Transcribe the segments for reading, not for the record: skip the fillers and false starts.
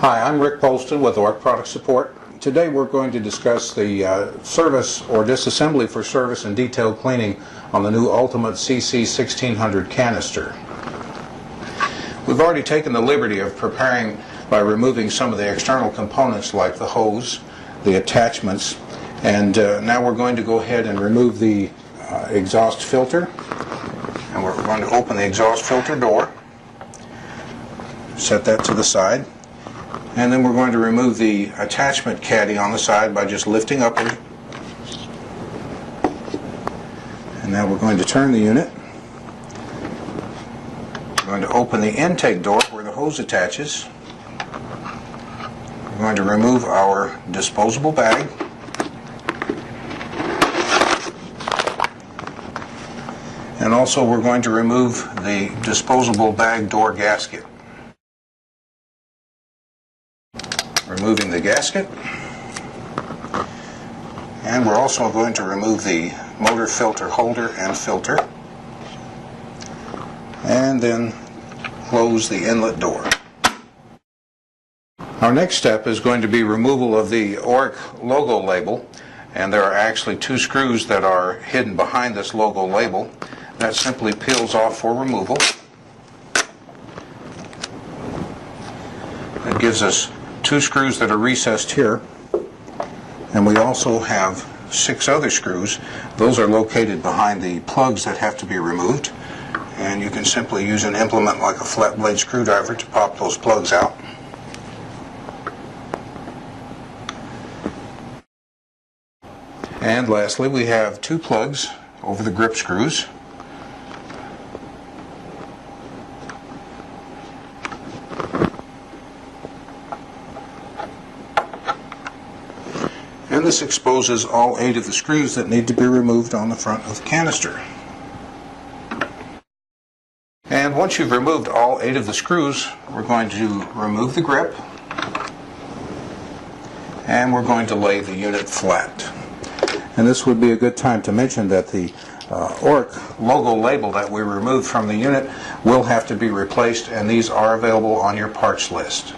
Hi, I'm Rick Polston with Oreck Product Support. Today we're going to discuss the service or disassembly for service and detailed cleaning on the new Ultimate CC 1600 canister. We've already taken the liberty of preparing by removing some of the external components like the hose, the attachments, and now we're going to go ahead and remove the exhaust filter. And we're going to open the exhaust filter door, set that to the side. And then we're going to remove the attachment caddy on the side by just lifting upward. And now we're going to turn the unit. We're going to open the intake door where the hose attaches. We're going to remove our disposable bag. And also we're going to remove the disposable bag door gasket. Removing the gasket, and we're also going to remove the motor filter holder and filter, and then close the inlet door. Our next step is going to be removal of the Oreck logo label, and there are actually two screws that are hidden behind this logo label. That simply peels off for removal. That gives us two screws that are recessed here, and we also have 6 other screws. Those are located behind the plugs that have to be removed, and you can simply use an implement like a flat blade screwdriver to pop those plugs out. And lastly, we have 2 plugs over the grip screws. And this exposes all 8 of the screws that need to be removed on the front of the canister. And once you've removed all 8 of the screws, we're going to remove the grip, and we're going to lay the unit flat. And this would be a good time to mention that the Oreck logo label that we removed from the unit will have to be replaced, and these are available on your parts list.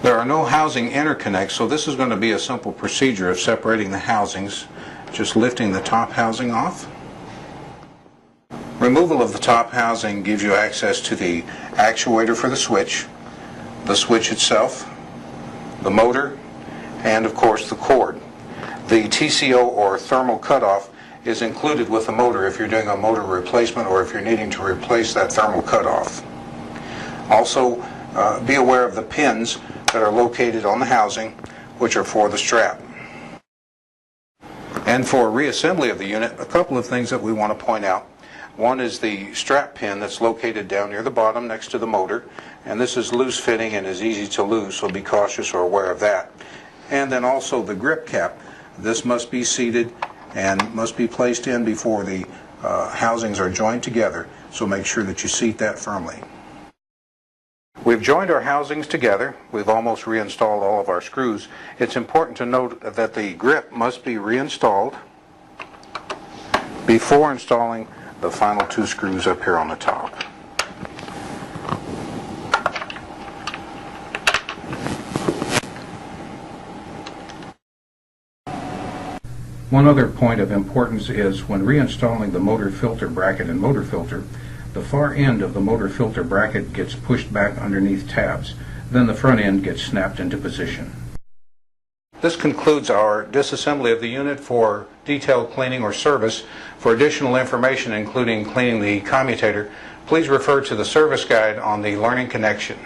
There are no housing interconnects, so this is going to be a simple procedure of separating the housings, just lifting the top housing off. Removal of the top housing gives you access to the actuator for the switch itself, the motor, and of course the cord. The TCO or thermal cutoff is included with the motor if you're doing a motor replacement or if you're needing to replace that thermal cutoff. Also, be aware of the pins that are located on the housing, which are for the strap. And for reassembly of the unit, a couple of things that we want to point out. One is the strap pin that's located down near the bottom next to the motor, and this is loose fitting and is easy to lose, so be cautious or aware of that. And then also the grip cap. This must be seated and must be placed in before the housings are joined together, so make sure that you seat that firmly. We've joined our housings together. We've almost reinstalled all of our screws. It's important to note that the grip must be reinstalled before installing the final 2 screws up here on the top. One other point of importance is when reinstalling the motor filter bracket and motor filter, the far end of the motor filter bracket gets pushed back underneath tabs. Then the front end gets snapped into position. This concludes our disassembly of the unit for detailed cleaning or service. For additional information, including cleaning the commutator, please refer to the service guide on the Learning Connection.